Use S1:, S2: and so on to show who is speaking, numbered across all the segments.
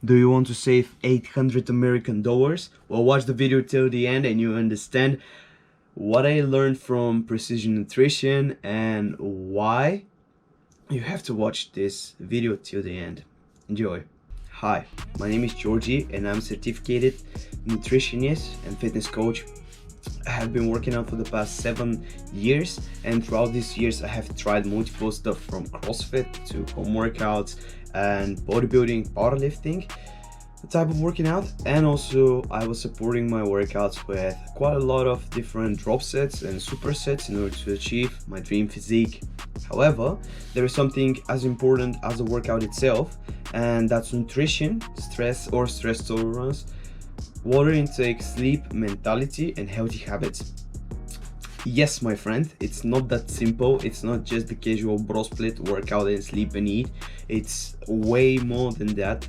S1: Do you want to save 800 American dollars? Well, watch the video till the end and you understand what I learned from precision nutrition and why you have to watch this video till the end. Enjoy. Hi, my name is Georgi and I'm a certificated nutritionist and fitness coach. I have been working out for the past 7 years, and throughout these years I have tried multiple stuff from CrossFit to home workouts and bodybuilding, powerlifting, the type of working out, and also I was supporting my workouts with quite a lot of different drop sets and supersets in order to achieve my dream physique. However, there is something as important as the workout itself, and that's nutrition, stress tolerance, water intake, sleep, mentality, and healthy habits. Yes, my friend, it's not that simple. It's not just the casual bro split, workout and sleep and eat. It's way more than that.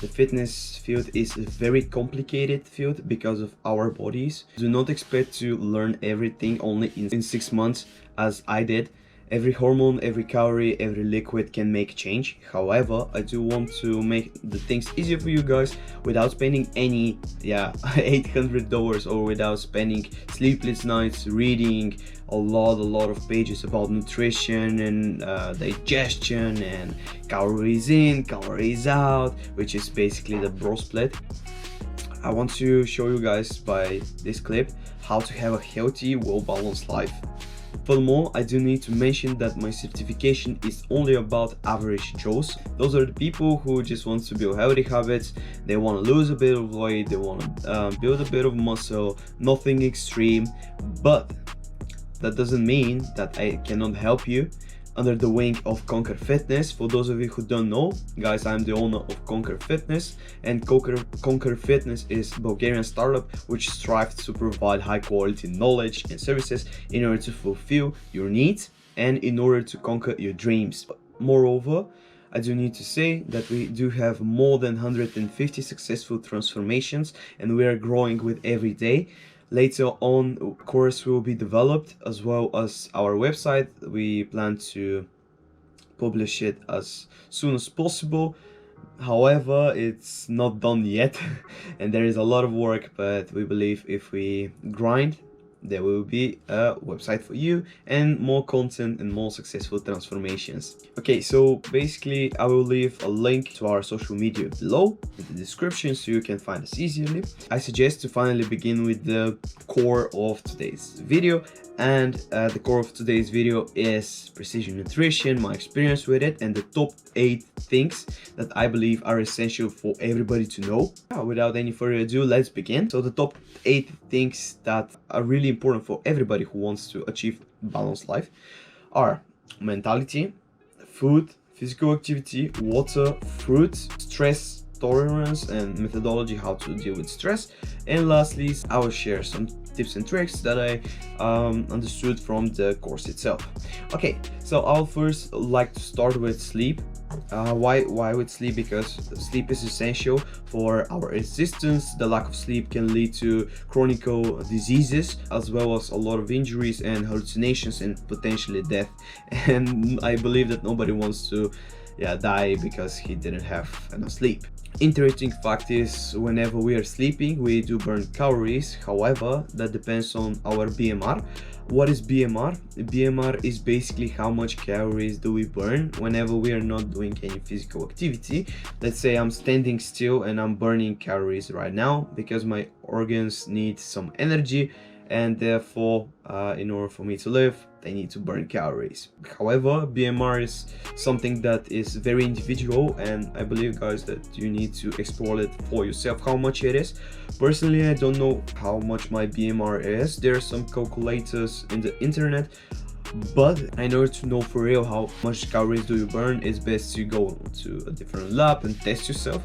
S1: The fitness field is a very complicated field because of our bodies. Do not expect to learn everything only in 6 months as I did. Every hormone, every calorie, every liquid can make change. However, I do want to make the things easier for you guys without spending any $800 or without spending sleepless nights reading a lot of pages about nutrition and digestion and calories in, calories out, which is basically the bro split. I want to show you guys by this clip how to have a healthy, well-balanced life. Furthermore, I do need to mention that my certification is only about average Joes. Those are the people who just want to build healthy habits, they want to lose a bit of weight, they want to build a bit of muscle, nothing extreme. But that doesn't mean that I cannot help you under the wing of Conquer Fitness. For those of you who don't know, guys, I'm the owner of Conquer Fitness, and Conquer Fitness is a Bulgarian startup which strives to provide high quality knowledge and services in order to fulfill your needs and in order to conquer your dreams. Moreover, I do need to say that we do have more than 150 successful transformations and we are growing with every day. Later on, a course will be developed as well as our website. We plan to publish it as soon as possible. However, it's not done yet and there is a lot of work, but we believe if we grind, there will be a website for you and more content and more successful transformations. Okay, so basically I will leave a link to our social media below in the description so you can find us easily. I suggest to finally begin with the core of today's video, and the core of today's video is precision nutrition, my experience with it, and the top 8 things that I believe are essential for everybody to know. Without any further ado, let's begin. So the top 8 things that are really important for everybody who wants to achieve a balanced life are mentality, food, physical activity, water, fruits, stress tolerance and methodology how to deal with stress, and lastly I will share some tips and tricks that I understood from the course itself. Okay, so I'll first like to start with sleep. Why with sleep? Because sleep is essential for our existence. The lack of sleep can lead to chronic diseases as well as a lot of injuries and hallucinations and potentially death, and I believe that nobody wants to die because he didn't have enough sleep. Interesting fact is, whenever we are sleeping we do burn calories. However, that depends on our BMR. What is BMR? BMR is basically how much calories do we burn whenever we are not doing any physical activity. Let's say I'm standing still and I'm burning calories right now because my organs need some energy, and therefore in order for me to live they need to burn calories. However, BMR is something that is very individual, and I believe, guys, that you need to explore it for yourself how much it is. Personally, I don't know how much my BMR is. There are some calculators in the internet, but in order to know for real how much calories do you burn, it's best to go to a different lab and test yourself.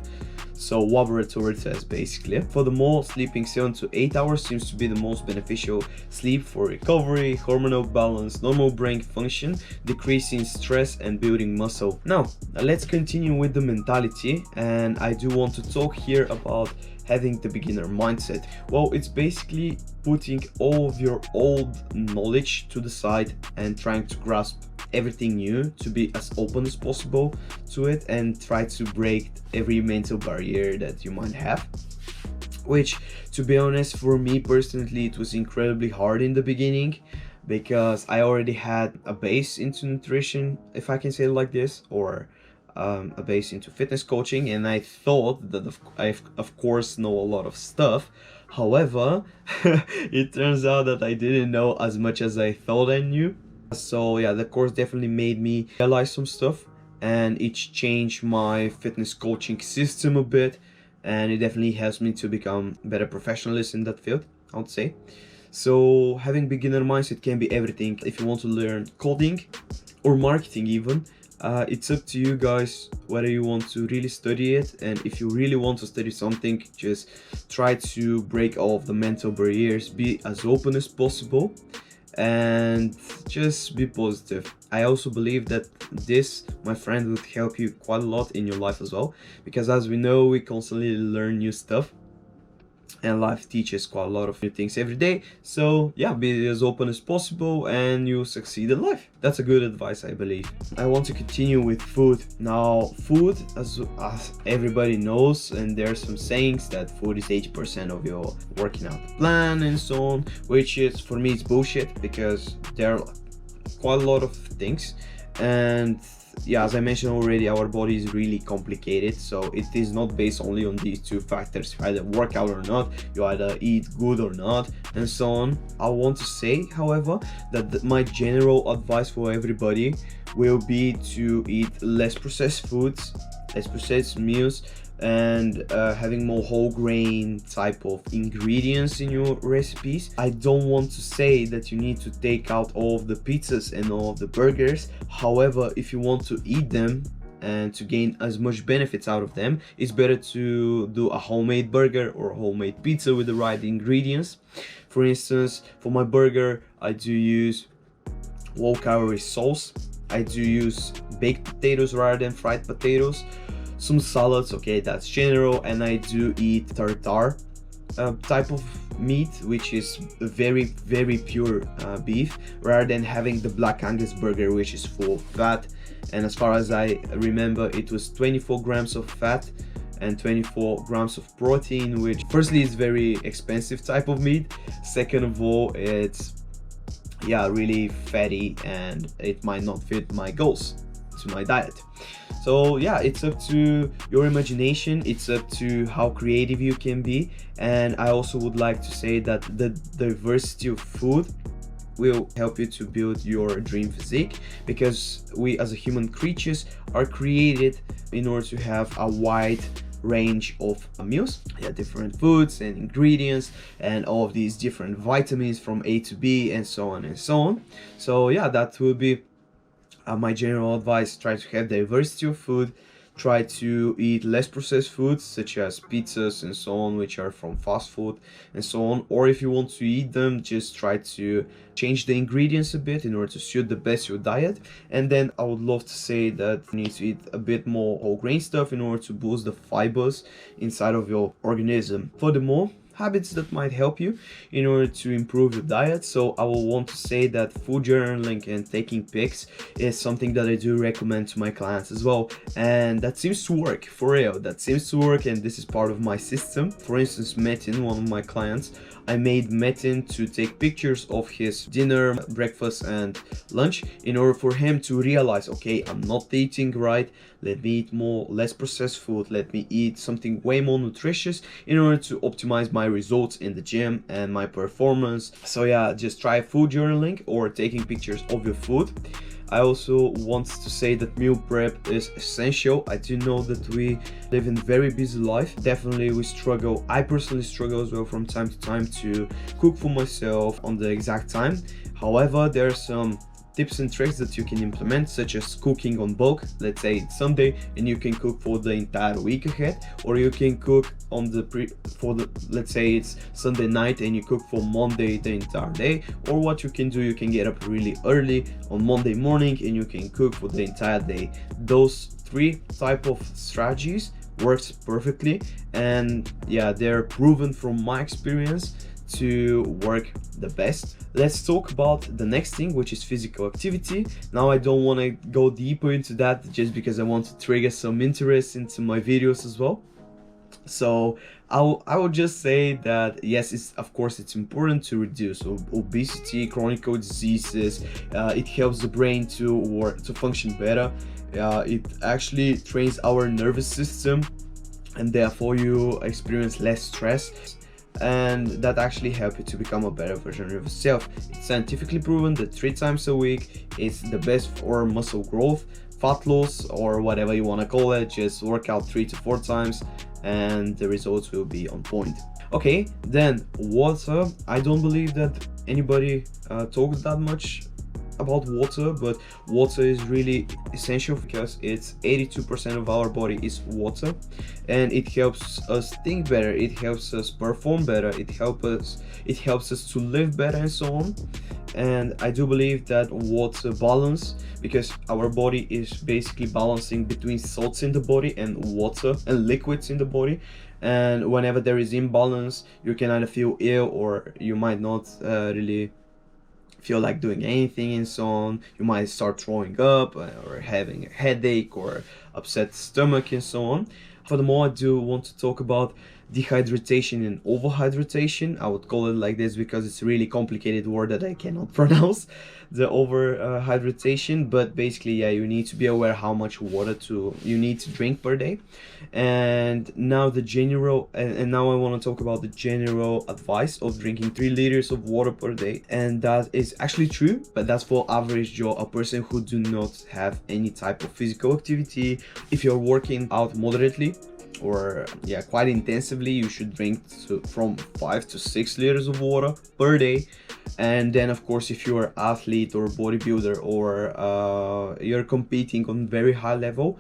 S1: So laboratory test basically. Furthermore, sleeping 7 to 8 hours seems to be the most beneficial sleep for recovery, hormonal balance, normal brain function, decreasing stress and building muscle. Now let's continue with the mentality, and I do want to talk here about having the beginner mindset? Well, it's basically putting all of your old knowledge to the side and trying to grasp everything new, to be as open as possible to it and try to break every mental barrier that you might have. Which, to be honest, for me personally, it was incredibly hard in the beginning, because I already had a base into nutrition, if I can say it like this, or a base into fitness coaching, and I thought that I of course know a lot of stuff. However, it turns out that I didn't know as much as I thought I knew. So yeah, the course definitely made me realize some stuff, and it changed my fitness coaching system a bit, and it definitely helps me to become better professionalist in that field, I would say. So having beginner mindset can be everything. If you want to learn coding or marketing even, it's up to you guys whether you want to really study it. And if you really want to study something, just try to break all of the mental barriers, be as open as possible, and just be positive. I also believe that this, my friend, would help you quite a lot in your life as well, because as we know, we constantly learn new stuff, and life teaches quite a lot of new things every day. So yeah, be as open as possible and you'll succeed in life. That's a good advice, I believe. I want to continue with food. Now, food, as everybody knows, and there are some sayings that food is 80% of your working out plan and so on, which is, for me, it's bullshit, because there are quite a lot of things. And yeah, as I mentioned already, our body is really complicated, so it is not based only on these two factors: you either work out or not, you either eat good or not, and so on. I want to say, however, that my general advice for everybody will be to eat less processed foods, less processed meals, and having more whole grain type of ingredients in your recipes. I don't want to say that you need to take out all of the pizzas and all of the burgers. However, if you want to eat them and to gain as much benefits out of them, it's better to do a homemade burger or a homemade pizza with the right ingredients. For instance, for my burger, I do use low calorie sauce. I do use baked potatoes rather than fried potatoes. Some salads, okay, that's general, and I do eat tartare type of meat, which is very pure beef, rather than having the Black Angus burger, which is full of fat. And as far as I remember, it was 24 grams of fat and 24 grams of protein, which firstly is very expensive type of meat. Second of all, it's really fatty, and it might not fit my goals to my diet. So yeah, it's up to your imagination, it's up to how creative you can be. And I also would like to say that the diversity of food will help you to build your dream physique, because we as a human creatures are created in order to have a wide range of meals, different foods and ingredients, and all of these different vitamins from A to B, and so on and so on. So yeah, that will be my general advice. Try to have diversity of food, try to eat less processed foods such as pizzas and so on, which are from fast food and so on. Or if you want to eat them, just try to change the ingredients a bit in order to suit the best your diet. And then I would love to say that you need to eat a bit more whole grain stuff in order to boost the fibers inside of your organism. Furthermore, habits that might help you in order to improve your diet. So I will want to say that food journaling and taking pics is something that I do recommend to my clients as well, and that seems to work. For real, that seems to work, and this is part of my system. For instance, Metin, one of my clients, I made Metin to take pictures of his dinner, breakfast and lunch in order for him to realize, okay, I'm not eating right, let me eat less processed food, let me eat something way more nutritious in order to optimize my results in the gym and my performance. So yeah, just try food journaling or taking pictures of your food. I also want to say that meal prep is essential. I do know that we live in a very busy life. Definitely we struggle. I personally struggle as well from time to time to cook for myself on the exact time. However, there are some tips and tricks that you can implement, such as cooking on bulk. Let's say it's Sunday and you can cook for the entire week ahead, or you can cook on let's say it's Sunday night and you cook for Monday the entire day. Or what you can do, you can get up really early on Monday morning and you can cook for the entire day. Those three type of strategies works perfectly, and yeah, they're proven from my experience to work the best. Let's talk about the next thing, which is physical activity. Now I don't want to go deeper into that just because I want to trigger some interest into my videos as well. So I would just say that yes, of course it's important to reduce obesity, chronic diseases. It helps the brain to function better. It actually trains our nervous system, and therefore you experience less stress, and that actually helps you to become a better version of yourself. It's scientifically proven that 3 times a week is the best for muscle growth, fat loss, or whatever you want to call it. Just work out 3 to 4 times and the results will be on point. Okay, then water. I don't believe that anybody talks that much about water, but water is really essential because it's 82% of our body is water, and it helps us think better, it helps us perform better, it helps us to live better, and so on. And I do believe that water balance, because our body is basically balancing between salts in the body and water and liquids in the body, and whenever there is imbalance, you can either feel ill or you might not really feel like doing anything, and so on. You might start throwing up or having a headache or upset stomach, and so on. Furthermore, I do want to talk about dehydration and overhydration. I would call it like this because it's a really complicated word that I cannot pronounce, the overhydration. But basically, yeah, you need to be aware how much water you need to drink per day. And now now I want to talk about the general advice of drinking 3 liters of water per day, and that is actually true, but that's for average Joe, a person who do not have any type of physical activity. If you're working out moderately or yeah, quite intensively, you should drink from 5 to 6 liters of water per day. And then of course, if you're an athlete or bodybuilder or you're competing on very high level,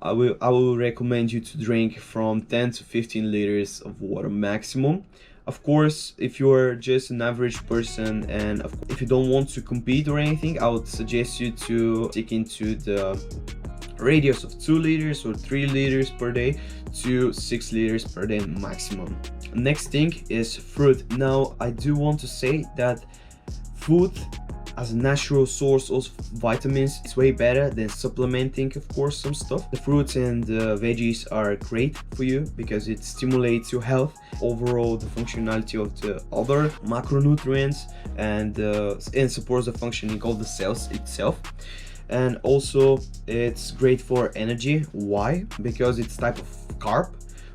S1: I will recommend you to drink from 10 to 15 liters of water maximum. Of course, if you're just an average person and if you don't want to compete or anything, I would suggest you to stick into the radius of 2 liters or 3 liters per day to 6 liters per day maximum. Next thing is fruit. Now I do want to say that food as a natural source of vitamins is way better than supplementing, of course, some stuff. The fruits and the veggies are great for you because it stimulates your health, overall the functionality of the other macronutrients, and supports the functioning of the cells itself. And also it's great for energy. Why? Because it's type of carb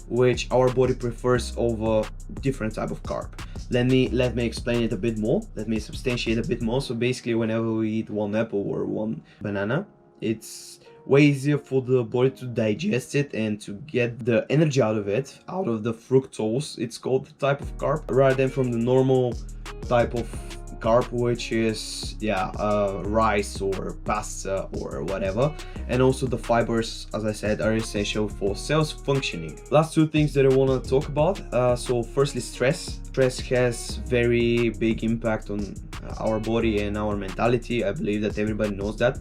S1: which our body prefers over different type of carb. Let me explain it a bit more. Let me substantiate a bit more. So basically, whenever we eat 1 apple or 1 banana, it's way easier for the body to digest it and to get the energy out of it, out of the fructose, it's called, the type of carb, rather than from the normal type of carb, which is rice or pasta or whatever. And also the fibers, as I said, are essential for cells functioning. Last 2 things that I want to talk about. So firstly, stress has very big impact on our body and our mentality. I believe that everybody knows that.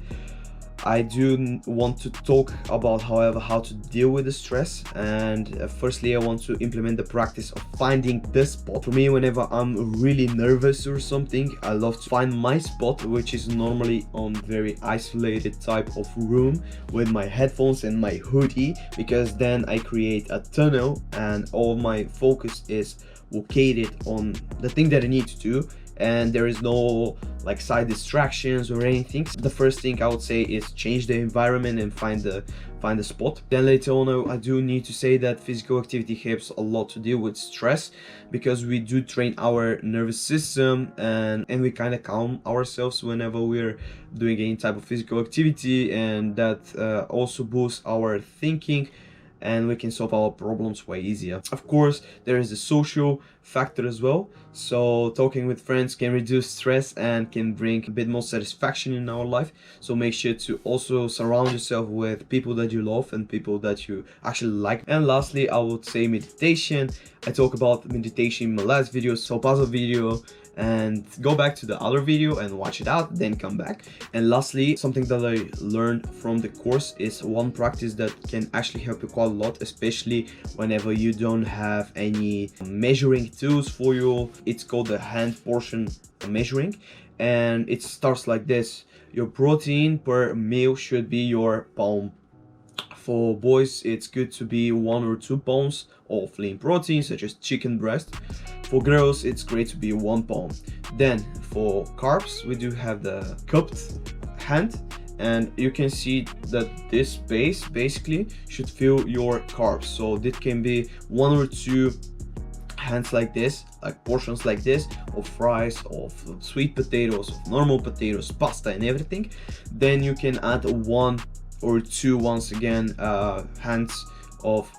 S1: I do want to talk about, however, how to deal with the stress. And firstly, I want to implement the practice of finding the spot. For me, whenever I'm really nervous or something, I love to find my spot, which is normally on very isolated type of room with my headphones and my hoodie, because then I create a tunnel and all my focus is located on the thing that I need to do, and there is no like side distractions or anything. The first thing I would say is change the environment and find the spot. Then later on, I do need to say that physical activity helps a lot to deal with stress, because we do train our nervous system and we kind of calm ourselves whenever we're doing any type of physical activity, and that also boosts our thinking, and we can solve our problems way easier. Of course, there is a social factor as well. So talking with friends can reduce stress and can bring a bit more satisfaction in our life. So make sure to also surround yourself with people that you love and people that you actually like. And lastly, I would say meditation. I talk about meditation in my last video, so pause the video and go back to the other video and watch it out, then come back. And lastly, something that I learned from the course is one practice that can actually help you quite a lot, especially whenever you don't have any measuring tools for you. It's called the hand portion measuring, and it starts like this. Your protein per meal should be your palm. For boys, it's good to be 1 or 2 pounds of lean protein, such as chicken breast. For girls, it's great to be 1 pound. Then for carbs, we do have the cupped hand, and you can see that this space basically should fill your carbs. So this can be 1 or 2 hands like this, like portions like this, of fries, of sweet potatoes, of normal potatoes, pasta and everything. Then you can add 1 or 2 once again hands of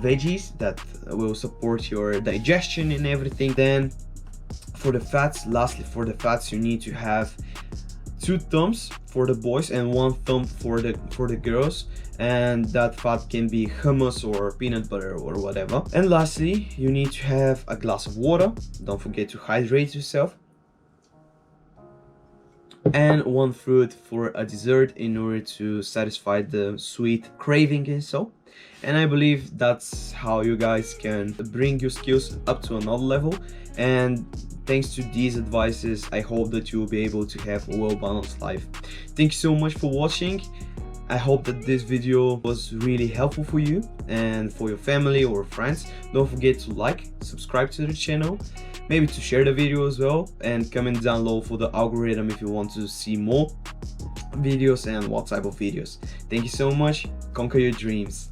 S1: veggies that will support your digestion and everything. Then for the fats, lastly for the fats, you need to have 2 thumbs for the boys and 1 thumb for the girls, and that fat can be hummus or peanut butter or whatever. And lastly, you need to have a glass of water. Don't forget to hydrate yourself, and 1 fruit for a dessert in order to satisfy the sweet craving and so. And I believe that's how you guys can bring your skills up to another level. And thanks to these advices, I hope that you will be able to have a well-balanced life. Thank you so much for watching. I hope that this video was really helpful for you and for your family or friends. Don't forget to like, subscribe to the channel, maybe to share the video as well, and comment down below for the algorithm if you want to see more videos and what type of videos. Thank you so much. Conquer your dreams.